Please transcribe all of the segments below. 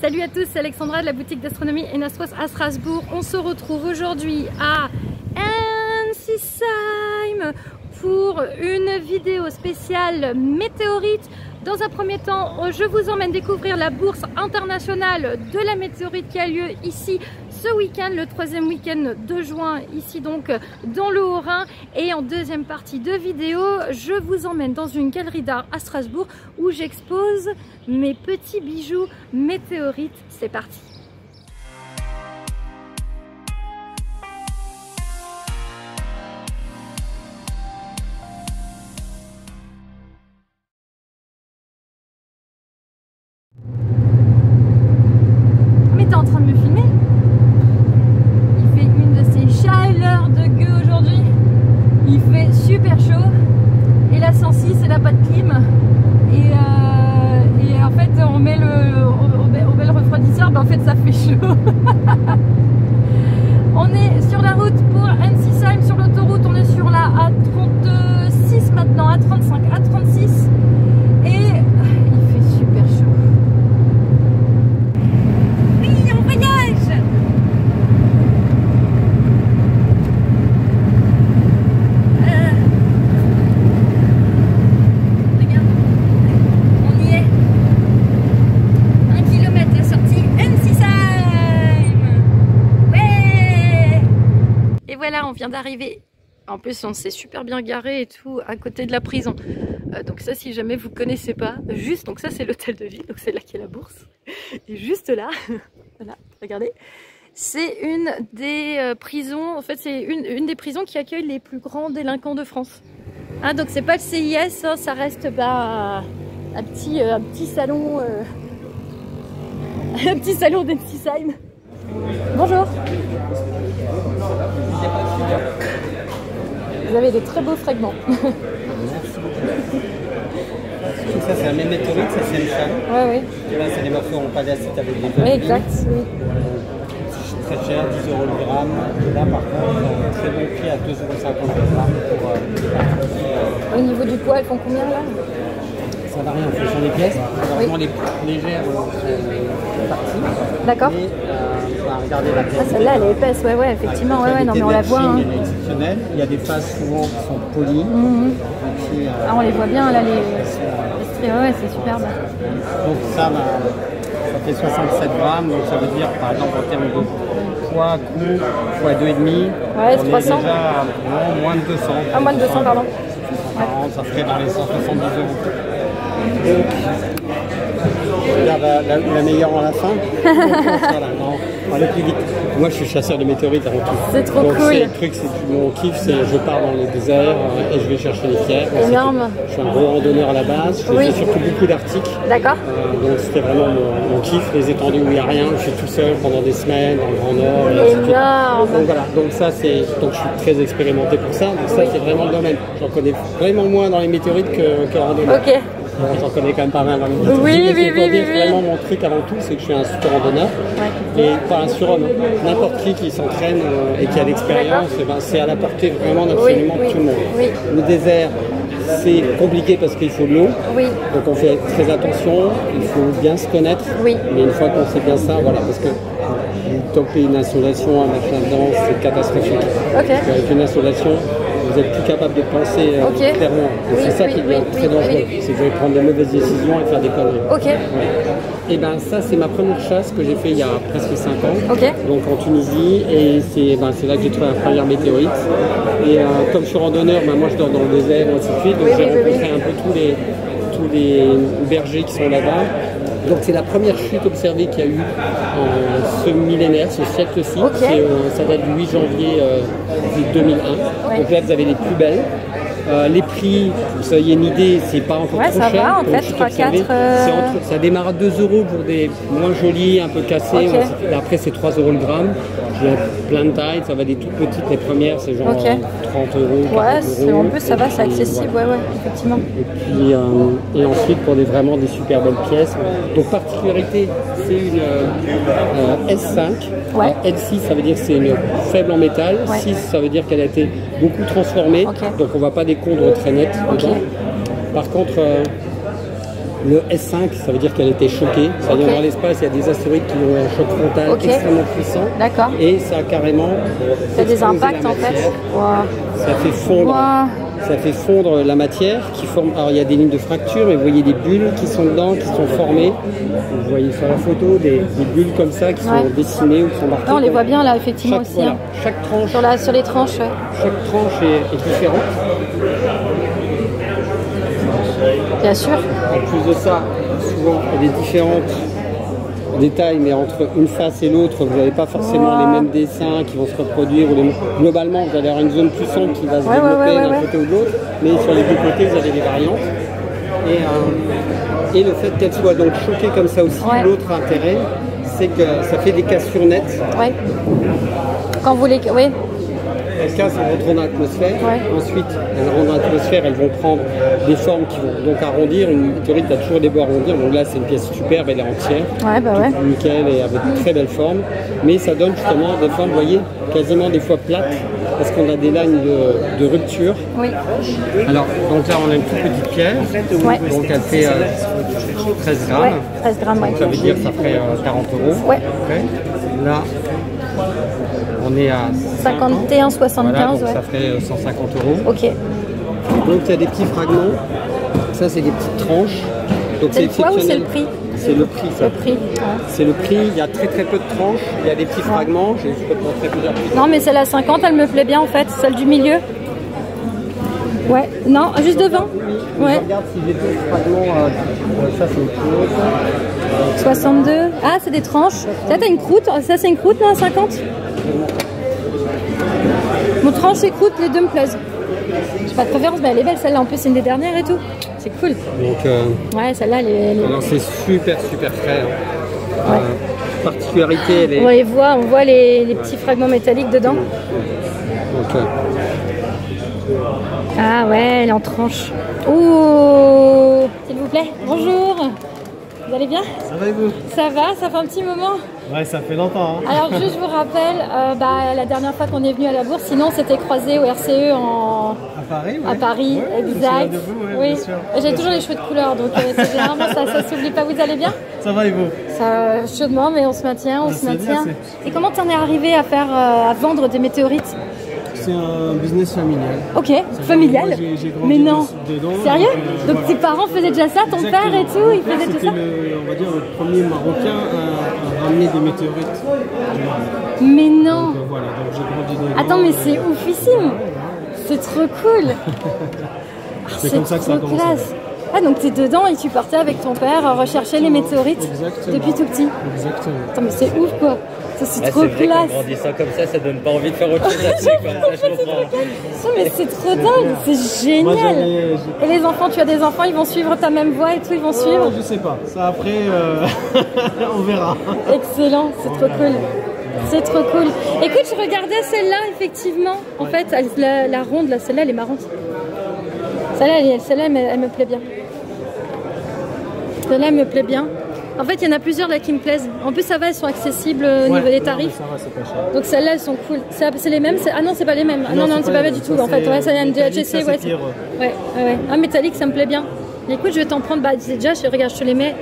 Salut à tous, c'est Alexandra de la boutique d'astronomie Enastros à Strasbourg. On se retrouve aujourd'hui à Ensisheim pour une vidéo spéciale météorite. Dans un premier temps, je vous emmène découvrir la bourse internationale de la météorite qui a lieu ici ce week-end, le 3e week-end de juin, ici donc dans le Haut-Rhin. Et en deuxième partie de vidéo, je vous emmène dans une galerie d'art à Strasbourg où j'expose mes petits bijoux météorites. C'est parti! Mais t'es en train de me filmer? Il fait une de ces chaleurs de gueux aujourd'hui. Il fait super chaud. Et la 106, elle n'a pas de clim. Et en fait, on met le refroidisseur, ben en fait, ça fait chaud. On est sur la route pour Ensisheim, sur l'autoroute. On est sur la A36 maintenant, A35, A36. Et il fait super chaud. Oui, on voyage! Regarde, on y est. 1 kilomètre la sortie Ensisheim. Ouais! Et voilà, on vient d'arriver. En plus, on s'est super bien garé et tout à côté de la prison. Donc ça, si jamais vous connaissez pas, juste, donc ça c'est l'hôtel de ville, donc c'est là qu'il y a la bourse. Et juste là, voilà, regardez, c'est une des prisons, en fait c'est une des prisons qui accueille les plus grands délinquants de France. Hein, donc c'est pas le CIS, hein, ça reste un petit salon, un petit salon d'Ensisheim. Bonjour. Vous avez des très beaux fragments. Ça c'est la même météorite, ça c'est une chale. Ouais, oui. Et là c'est des morceaux en padacite avec des Oui, exact. Oui. Très cher, 10 € le gramme. Et là par contre, très bon prix à 2,50 € le gramme pour Au niveau du poids, elles font combien là? ça varie en fonction des pièces. Vraiment les plus légères sont parties. D'accord. Et regardez la pièce. Ah, celle-là elle est épaisse, ouais, effectivement, ouais, non mais on la voit. Hein. Elle est exceptionnelle. Il y a des faces souvent qui sont polies. Et puis, ah, on les voit bien là, les traits, ouais, c'est superbe. Donc ça fait 67 grammes, donc ça veut dire par exemple en termes de poids, coût, fois 2,5, ouais, on est 300. déjà à moins de 200. Ah, moins de 200, pardon. Ouais. Ça ferait dans les 170 €. Donc, je regarde la meilleure en la fin. Voilà, non, on va aller plus vite. Moi je suis chasseur de météorites avant tout. C'est trop donc, cool. Le truc, c'est mon kiff, c'est je pars dans les déserts et je vais chercher les pierres. Énorme. Je suis un gros randonneur à la base, je fais surtout beaucoup d'Arctique. D'accord. Donc c'était vraiment mon kiff, les étendues où il n'y a rien, je suis tout seul pendant des semaines dans le Grand Nord. Énorme. Donc voilà, donc ça c'est, donc je suis très expérimenté pour ça, donc ça c'est vraiment le domaine. J'en connais vraiment moins dans les météorites que randonneur. Ok. J'en connais quand même pas mal dans les météorites. Oui. Vraiment mon truc avant tout, c'est que je suis un super randonneur. Ouais. Et pas un surhomme. N'importe qui s'entraîne et qui a l'expérience, c'est à la portée vraiment d'absolument tout le monde. Oui. Le désert, c'est compliqué parce qu'il faut de l'eau. Oui. Donc on fait très attention, il faut bien se connaître. Oui. Mais une fois qu'on sait bien ça, voilà, parce que vous topez une insolation, un machin dedans, c'est catastrophique. Okay. Parce qu'avec une insolation, vous êtes plus capable de penser clairement. C'est ça qui devient très dangereux. C'est que vous allez prendre des mauvaises décisions et faire des conneries. Ok. Ouais. Et ben ça c'est ma première chasse que j'ai fait il y a presque 5 ans. Okay. Donc en Tunisie, et c'est là que j'ai trouvé la première météorite. Et comme je suis randonneur, moi je dors dans le désert et ainsi de suite. Donc j'ai rencontré un peu tous les bergers qui sont là-bas. Donc c'est la première chute observée qu'il y a eu en ce millénaire, ce siècle-ci. Okay. Ça date du 8 janvier 2001. Ouais. Donc là vous avez les plus belles. Les prix, vous ayez une idée, c'est pas encore trop cher. Va, en fait, 3-4. Ça démarre à 2 € pour des moins jolis, un peu cassés. Okay. Après, c'est 3 € le gramme. Il y a plein de tailles, ça va des toutes petites. Les premières, c'est genre 30 €. Ouais, en plus, ça va, c'est accessible, ouais, effectivement. Et puis, et ensuite, pour vraiment des super belles pièces. Donc, particularité, c'est une S5. Ouais. Alors, L6, ça veut dire que c'est une faible en métal. Ouais. 6, ça veut dire qu'elle a été beaucoup transformée. Okay. Donc, on ne va pas découdre très net dedans. Par contre, Le S5, ça veut dire qu'elle était choquée. C'est-à-dire dans l'espace, il y a des astéroïdes qui ont un choc frontal extrêmement puissant. D'accord. Et ça a carrément... Ça a des impacts en fait. Wow. Ça fait fondre... Wow. Ça fait fondre la matière qui forme. Alors il y a des lignes de fracture, mais vous voyez des bulles qui sont dedans, qui sont formées. Vous voyez sur la photo des bulles comme ça qui sont dessinées ou qui sont marquées. Non, on les voit bien là, effectivement aussi. Voilà, chaque tranche. Sur les tranches. Ouais. Chaque tranche est différente. Bien sûr. En plus de ça, souvent il y a des différentes détails, mais entre une face et l'autre, vous n'avez pas forcément les mêmes dessins qui vont se reproduire. Globalement, vous allez avoir une zone plus sombre qui va se développer d'un côté ou de l'autre, mais sur les deux côtés, vous avez des variantes. Et le fait qu'elle soit donc choquée comme ça aussi, l'autre intérêt, c'est que ça fait des cassures nettes. Ouais. Quand vous les... Oui. Elles cassent, elles rentrent dans l'atmosphère. Ensuite, elles rentrent dans l'atmosphère, elles vont prendre des formes qui vont donc arrondir. Une météorite a toujours des beaux arrondir. Donc là, c'est une pièce superbe, elle est entière. Nickel et avec de très belles formes. Mais ça donne justement des formes, vous voyez, quasiment des fois plates, parce qu'on a des lignes de rupture. Oui. Alors, donc là, on a une toute petite pierre. Donc elle fait 13 grammes. 13 grammes, donc, ça veut dire que ça ferait 40 €. Ouais. Là, on est à 51,75 voilà, donc ça ferait 150 €. Ok. Donc il y a des petits fragments. Ça c'est des petites tranches. C'est le poids ou c'est le prix? C'est le prix. Ça. Le prix. C'est le prix. Il y a très peu de tranches. Il y a des petits fragments. Je peux te montrer plusieurs prix. Non mais celle à 50, elle me plaît bien en fait. Celle du milieu. Ouais. Non, juste devant. Ouais. Je regarde si les deux fragments. Ça c'est une chose. 62. Ah c'est des tranches. Ça t'as une croûte. Ça c'est une croûte non à 50. Mon tranche et croûte, les deux me plaisent. J'ai pas de préférence, mais elle est belle celle-là. En plus, c'est une des dernières et tout. C'est cool. Donc, ouais, celle-là, elle est... c'est super frais. Particularité, elle est... On voit les petits fragments métalliques dedans. Ah ouais, elle est en tranche. Oh, s'il vous plaît. Bonjour. Vous allez bien? Ça va et vous? Ça va, ça fait un petit moment. Ouais, ça fait longtemps. Hein. Alors juste je vous rappelle, la dernière fois qu'on est venu à la bourse, sinon c'était croisé au RCE à Paris. À Paris, exact. Oui. J'ai toujours les cheveux de couleur, donc c'est généralement ça s'oublie pas. Vous allez bien? Ça va et vous? Ça chaudement, mais on se maintient, Et comment t'en es arrivé à vendre des météorites? C'est un business familial. Ok, familial. Moi, j'ai grandi mais non. Dedans. Sérieux? Donc tes parents faisaient déjà ça, ton père et tout, ils faisaient tout ça? On va dire le premier Marocain à ramener des météorites. Mais non. Donc, voilà, donc j'ai grandi dedans. Attends, mais c'est oufissime. C'est trop cool. C'est comme ça que ça a commencé. Ah donc t'es dedans et tu partais avec ton père rechercher les météorites depuis tout petit. Exactement. Attends mais c'est ouf quoi. C'est trop classe. Quand on dit ça comme ça donne pas envie de faire autre chose là-dessus. Mais c'est trop dingue, c'est génial. Moi, et les enfants, tu as des enfants, ils vont suivre ta même voie et tout, ils vont suivre? Je sais pas, ça après on verra. Excellent, c'est trop cool. C'est trop cool. Écoute, je regardais celle-là effectivement. En fait, la ronde là, celle-là elle est marrante. Celle-là elle me plaît bien. Celle-là elle me plaît bien. En fait, il y en a plusieurs là qui me plaisent. En plus, ça va, elles sont accessibles au niveau des tarifs. Ça va, c'est pas cher. Donc celles-là, elles sont cool. C'est les mêmes? Ah non, c'est pas les mêmes. Non, c'est pas du tout. En fait, ouais, ça vient de DHC. Ouais. Un métallique, ça me plaît bien. Écoute, je vais t'en prendre. Déjà, regarde, je les mets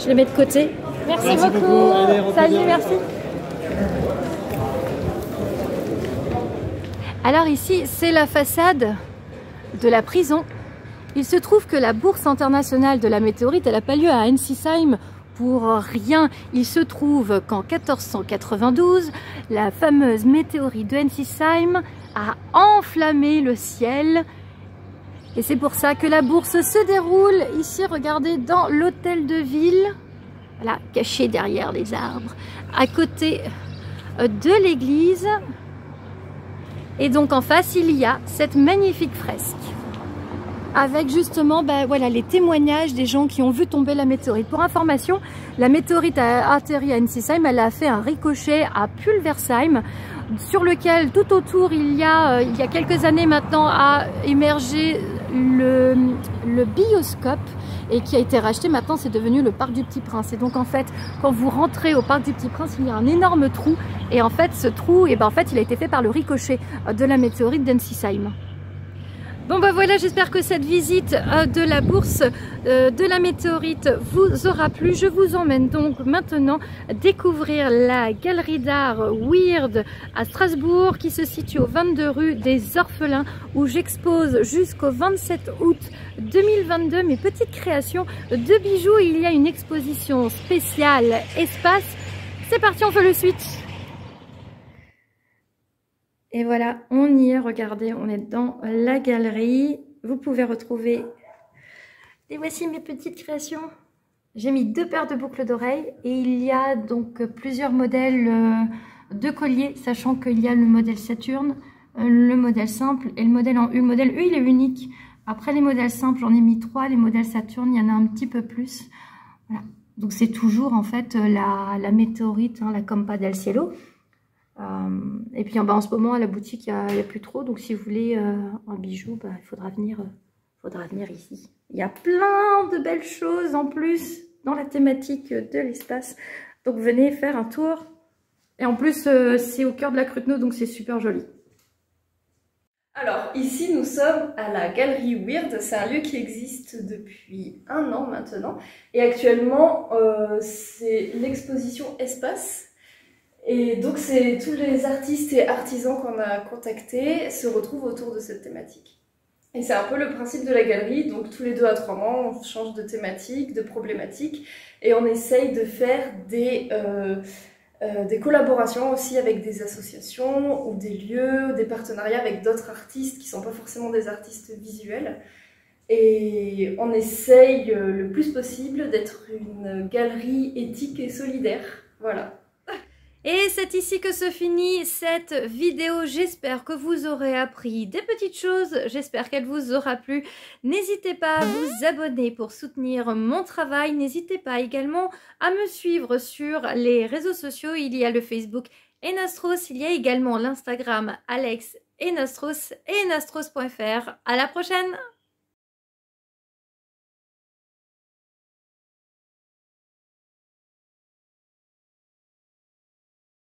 de côté. Merci beaucoup. Allez, salut, merci. Alors ici, c'est la façade de la prison. Il se trouve que la bourse internationale de la météorite, elle n'a pas lieu à Ensisheim pour rien. Il se trouve qu'en 1492, la fameuse météorite de Ensisheim a enflammé le ciel. Et c'est pour ça que la bourse se déroule ici, regardez, dans l'hôtel de ville, voilà, caché derrière les arbres, à côté de l'église. Et donc en face, il y a cette magnifique fresque avec justement voilà, les témoignages des gens qui ont vu tomber la météorite. Pour information, la météorite a atterri à Ensisheim, elle a fait un ricochet à Pulversheim, sur lequel tout autour il y a quelques années maintenant a émergé le bioscope et qui a été racheté. Maintenant c'est devenu le Parc du Petit Prince. Et donc en fait quand vous rentrez au Parc du Petit Prince, il y a un énorme trou et en fait ce trou en fait il a été fait par le ricochet de la météorite d'Ensisheim. Bon bah voilà, j'espère que cette visite de la bourse de la météorite vous aura plu. Je vous emmène donc maintenant découvrir la galerie d'art Weird à Strasbourg qui se situe au 22 rue des Orphelins où j'expose jusqu'au 27 août 2022 mes petites créations de bijoux. Il y a une exposition spéciale espace. C'est parti, on fait le switch. Et voilà, on y est, regardez, on est dans la galerie. Vous pouvez retrouver... Et voici mes petites créations. J'ai mis 2 paires de boucles d'oreilles et il y a donc plusieurs modèles de colliers, sachant qu'il y a le modèle Saturne, le modèle simple et le modèle en U. Le modèle U, il est unique. Après les modèles simples, j'en ai mis 3. Les modèles Saturne, il y en a un petit peu plus. Voilà. Donc c'est toujours en fait la météorite, hein, la Campa del Cielo. Et puis en ce moment à la boutique il n'y a plus trop, donc si vous voulez un bijou, bah, il faudra venir ici. Il y a plein de belles choses en plus dans la thématique de l'espace, donc venez faire un tour. Et en plus c'est au cœur de la Cruteno, donc c'est super joli. Alors ici nous sommes à la galerie Weird, c'est un lieu qui existe depuis 1 an maintenant et actuellement c'est l'exposition espace. Et donc tous les artistes et artisans qu'on a contactés se retrouvent autour de cette thématique. Et c'est un peu le principe de la galerie, donc tous les 2 à 3 mois on change de thématique, de problématique et on essaye de faire des collaborations aussi avec des associations ou des lieux, des partenariats avec d'autres artistes qui ne sont pas forcément des artistes visuels. Et on essaye le plus possible d'être une galerie éthique et solidaire, voilà. Et c'est ici que se finit cette vidéo. J'espère que vous aurez appris des petites choses. J'espère qu'elle vous aura plu. N'hésitez pas à vous abonner pour soutenir mon travail. N'hésitez pas également à me suivre sur les réseaux sociaux. Il y a le Facebook Enastros. Il y a également l'Instagram Alex Enastros et enastros.fr. À la prochaine!